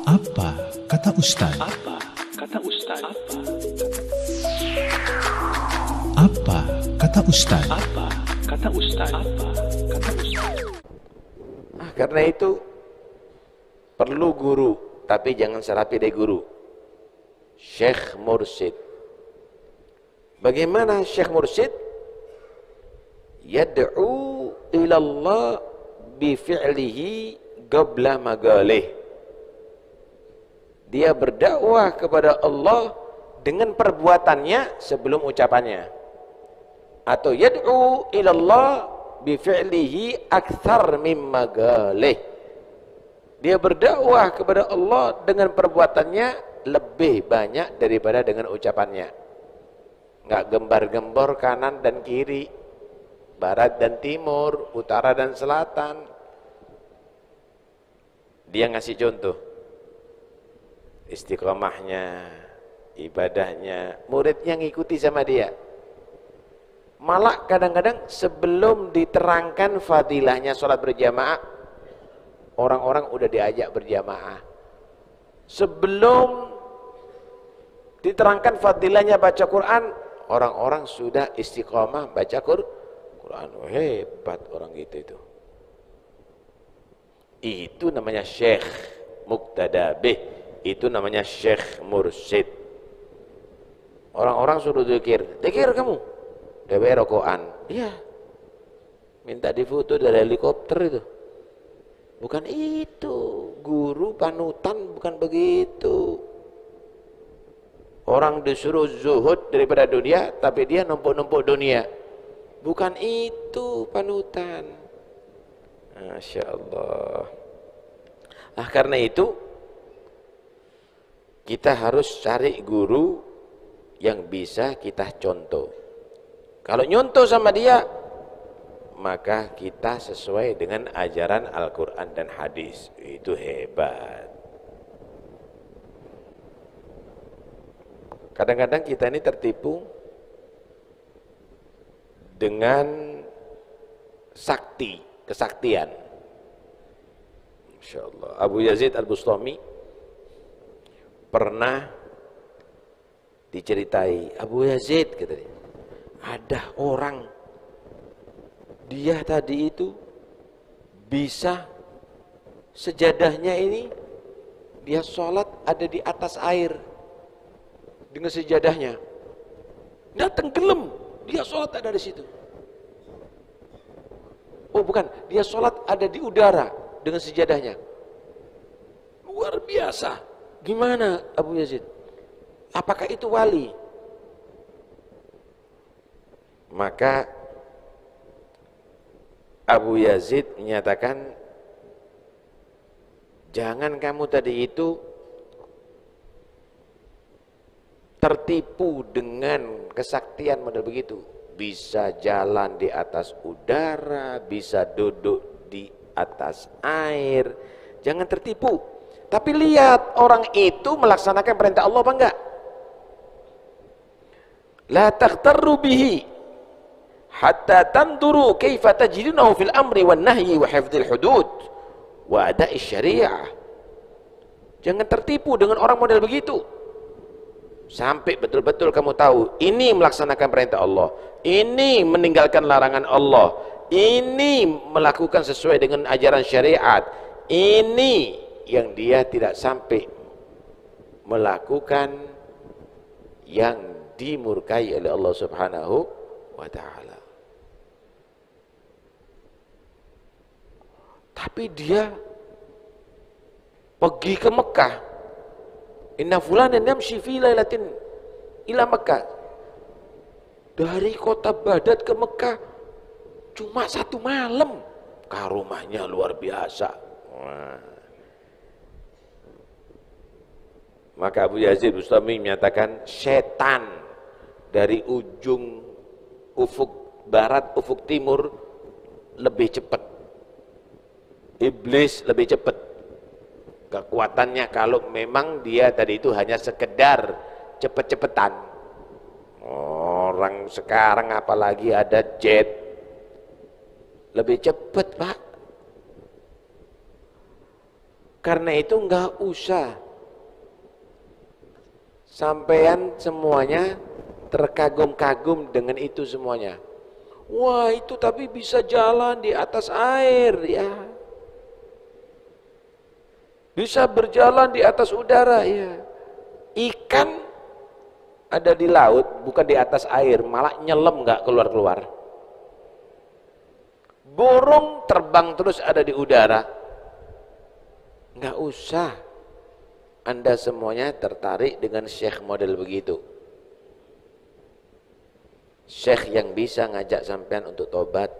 Apa kata Ustaz? Apa kata Ustaz? Apa kata Ustaz? Apa kata Ustaz? Apa kata Ustaz? Karena itu perlu guru, tapi jangan serapi dari guru. Syekh Mursyid. Bagaimana Syekh Mursyid? Yad'u ilallah bifi'lihi qabla magalih. Dia berdakwah kepada Allah dengan perbuatannya sebelum ucapannya. Atau yad'u ilallah bifi'lihi akthar mimma galih. Dia berdakwah kepada Allah dengan perbuatannya lebih banyak daripada dengan ucapannya. Enggak gembar-gembor kanan dan kiri, barat dan timur, utara dan selatan. Dia ngasih contoh istiqomahnya, ibadahnya, muridnya ngikuti sama dia. Malah kadang-kadang sebelum diterangkan fadilahnya sholat berjamaah, orang-orang udah diajak berjamaah. Sebelum diterangkan fadilahnya baca Quran, orang-orang sudah istiqomah baca Quran. Oh, hebat orang gitu itu. Itu namanya Syekh Muqtada bih. Itu namanya Syekh Mursyid. Orang-orang suruh zikir kamu. Dewe rokokan. Iya. Minta difoto dari helikopter itu. Bukan itu. Guru panutan bukan begitu. Orang disuruh zuhud daripada dunia, tapi dia numpuk-numpuk dunia. Bukan itu panutan. Masya Allah. Karena itu kita harus cari guru yang bisa kita contoh. Kalau nyontoh sama dia, maka kita sesuai dengan ajaran Al-Quran dan hadis. Itu hebat. Kadang-kadang kita ini tertipu dengan kesaktian. Masya Allah. Abu Yazid Al-Bustami pernah diceritai, Abu Yazid katanya, ada orang, dia tadi itu bisa sejadahnya ini, dia sholat ada di atas air dengan sejadahnya, nggak tenggelam, dia sholat ada di situ. Oh bukan, dia sholat ada di udara dengan sejadahnya. Luar biasa. Gimana Abu Yazid? Apakah itu wali? Maka Abu Yazid menyatakan, jangan kamu tadi itu tertipu dengan kesaktian model begitu. Bisa jalan di atas udara, bisa duduk di atas air. Jangan tertipu. Tapi lihat orang itu melaksanakan perintah Allah apa enggak? La taghtarru bihi hatta tanduru kaifa tajidunahu fil amri wan nahyi wa hifdzil hudud wa ada'i syariah. Jangan tertipu dengan orang model begitu. Sampai betul-betul kamu tahu ini melaksanakan perintah Allah, ini meninggalkan larangan Allah, ini melakukan sesuai dengan ajaran syariat, ini yang dia tidak sampai melakukan yang dimurkai oleh Allah Subhanahu wa ta'ala. Tapi dia pergi ke Mekah. Inna fulanan yamshi fi lailatin ila Mekah. Dari kota Baghdad ke Mekah cuma 1 malam. Karomahnya luar biasa. Wah. Maka Abu Yazid Bustami menyatakan setan dari ujung ufuk barat, ufuk timur lebih cepat. Iblis lebih cepat. Kekuatannya kalau memang dia tadi itu hanya sekedar cepet-cepetan. Orang sekarang apalagi ada jet. Lebih cepat, Pak. Karena itu enggak usah sampean semuanya terkagum-kagum dengan itu semuanya. Wah, itu tapi bisa jalan di atas air ya. Bisa berjalan di atas udara ya. Ikan ada di laut, bukan di atas air, malah nyelam enggak keluar-keluar. Burung terbang terus ada di udara. Enggak usah Anda semuanya tertarik dengan syekh model begitu. Syekh yang bisa ngajak sampean untuk tobat,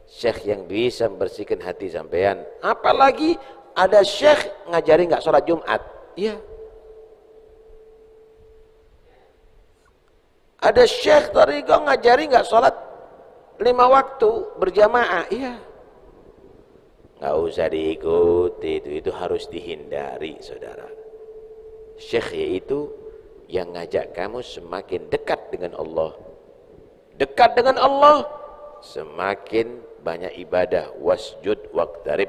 syekh yang bisa membersihkan hati sampean. Apalagi ada syekh ngajari nggak sholat Jumat, iya. Ada syekh tariqah ngajari nggak sholat 5 waktu berjamaah, iya. Nggak usah diikuti, itu harus dihindari, saudara. Syekh yaitu yang ngajak kamu semakin dekat dengan Allah. Dekat dengan Allah, semakin banyak ibadah. Wasjud waqtarib.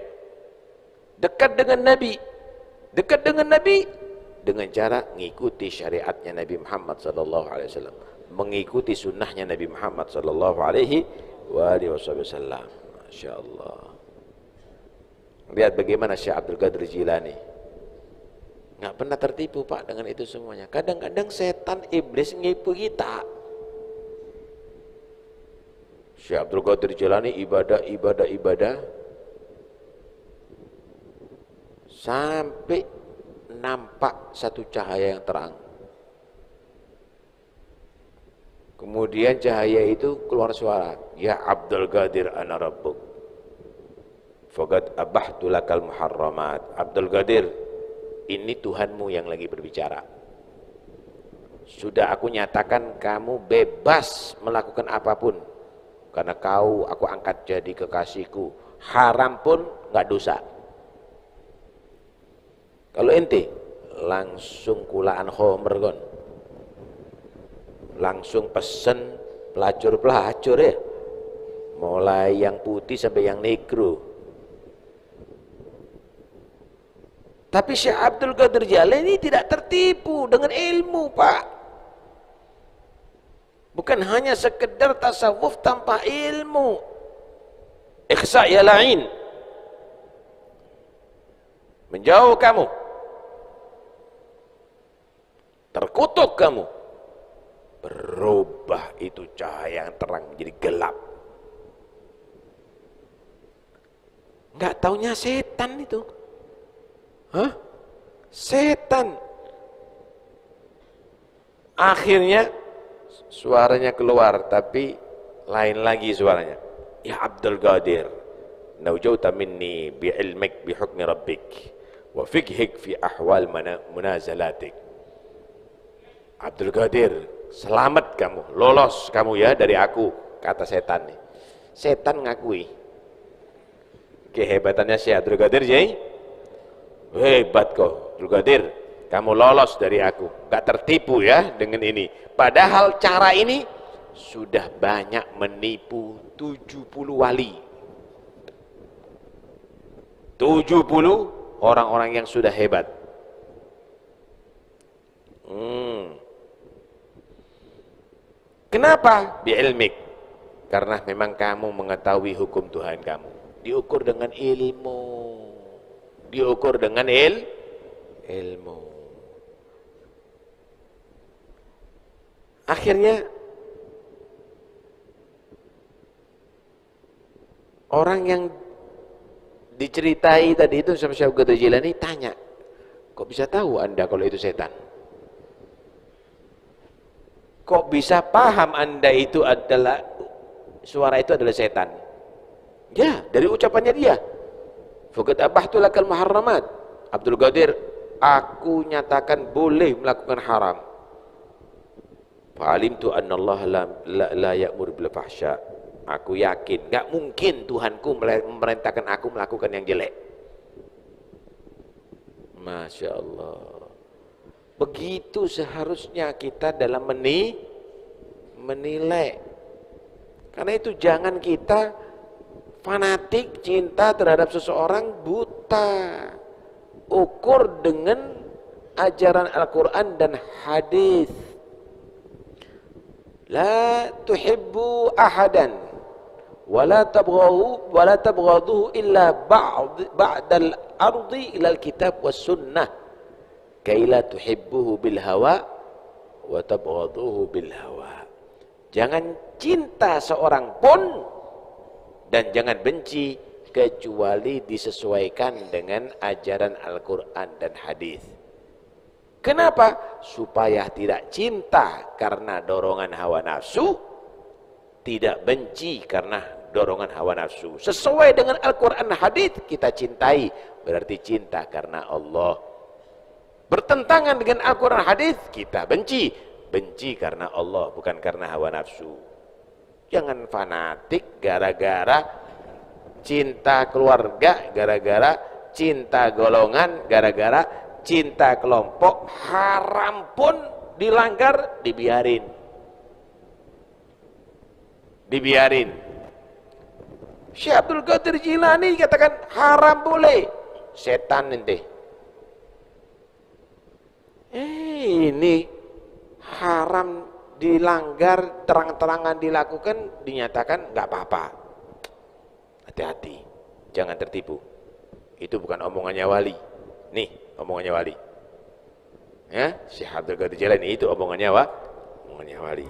Dekat dengan Nabi. Dekat dengan Nabi dengan cara mengikuti syariatnya Nabi Muhammad SAW, mengikuti sunnahnya Nabi Muhammad SAW. Masya Allah. Lihat bagaimana Syekh Abdul Qadir Jilani. Nggak pernah tertipu Pak dengan itu semuanya. Kadang-kadang setan iblis ngipu kita. Syekh Abdul Qadir Jilani ibadah sampai nampak satu cahaya yang terang. Kemudian cahaya itu keluar suara, ya Abdul Qadir ana rabbuk. Faqad abahtu lakal muharramat. Abdul Qadir, ini Tuhanmu yang lagi berbicara. Sudah aku nyatakan kamu bebas melakukan apapun. Karena aku angkat jadi kekasihku. Haram pun nggak dosa. Kalau ente langsung kulaan khomer kon. Langsung pesen pelacur-pelacur ya. Mulai yang putih sampai yang negro. Tapi Syekh Abdul Qadir Jilani tidak tertipu dengan ilmu, Pak. Bukan hanya sekedar tasawuf tanpa ilmu. Ikhsa ya la'in. Menjauh kamu. Terkutuk kamu. Berubah itu cahaya yang terang menjadi gelap. Enggak taunya setan itu. Hah? Setan. Akhirnya suaranya keluar, tapi lain lagi suaranya. Ya Abdul Qadir, naujauta minni bi'ilmik bihukmi rabbik wa fiqhik fi ahwal munazalatik. Abdul Qadir, selamat kamu, lolos kamu ya dari aku, kata setan nih. Setan ngakui kehebatannya Syekh Abdul Qadir, Jai. Hebat kok Abdul Qadir, kamu lolos dari aku, gak tertipu ya dengan ini. Padahal cara ini sudah banyak menipu 70 wali, 70 orang-orang yang sudah hebat. Kenapa? Bi'ilmik. Karena memang kamu mengetahui hukum Tuhan kamu. Diukur dengan ilmu. Diukur dengan ilmu. Akhirnya orang yang diceritai tadi itu sama Syekh Abdul Qadir Jilani tanya, kok bisa tahu Anda kalau itu setan? Kok bisa paham Anda itu adalah suara itu adalah setan? Ya, dari ucapannya dia. Faqad abahtu lakal muharramat. Abdul Qadir, aku nyatakan boleh melakukan haram. Fa'alimtu anna Allah la ya'mur bil fahsya. Aku yakin, gak mungkin Tuhanku memerintahkan aku melakukan yang jelek. Masya Allah. Begitu seharusnya kita dalam menilai. Karena itu jangan kita fanatik cinta terhadap seseorang buta. ukur dengan ajaran Al-Quran dan hadis. La tuhibbu ahadan wala tabghaduhu illa ba'dal ardi ilal kitab was sunnah kaila tuhibbuhu bil hawa wa tabghaduhu bil hawa. Jangan cinta seorang pun dan jangan benci kecuali disesuaikan dengan ajaran Al-Quran dan hadis. Kenapa? Supaya tidak cinta karena dorongan hawa nafsu, tidak benci karena dorongan hawa nafsu. Sesuai dengan Al-Quran hadis kita cintai, berarti cinta karena Allah. Bertentangan dengan Al-Quran hadis kita benci, benci karena Allah bukan karena hawa nafsu. Jangan fanatik gara-gara cinta keluarga, gara-gara cinta golongan, gara-gara cinta kelompok. Haram pun dilanggar, dibiarin. Dibiarin. Syekh Abdul Qadir Jilani katakan haram boleh, setan ente. Ini haram dilanggar, terang-terangan dilakukan, dinyatakan nggak apa-apa. Hati-hati, jangan tertipu. Itu bukan omongannya wali. Nih, omongannya wali. Ya, Syekh Abdul Qadir Jilani itu omongannya wali.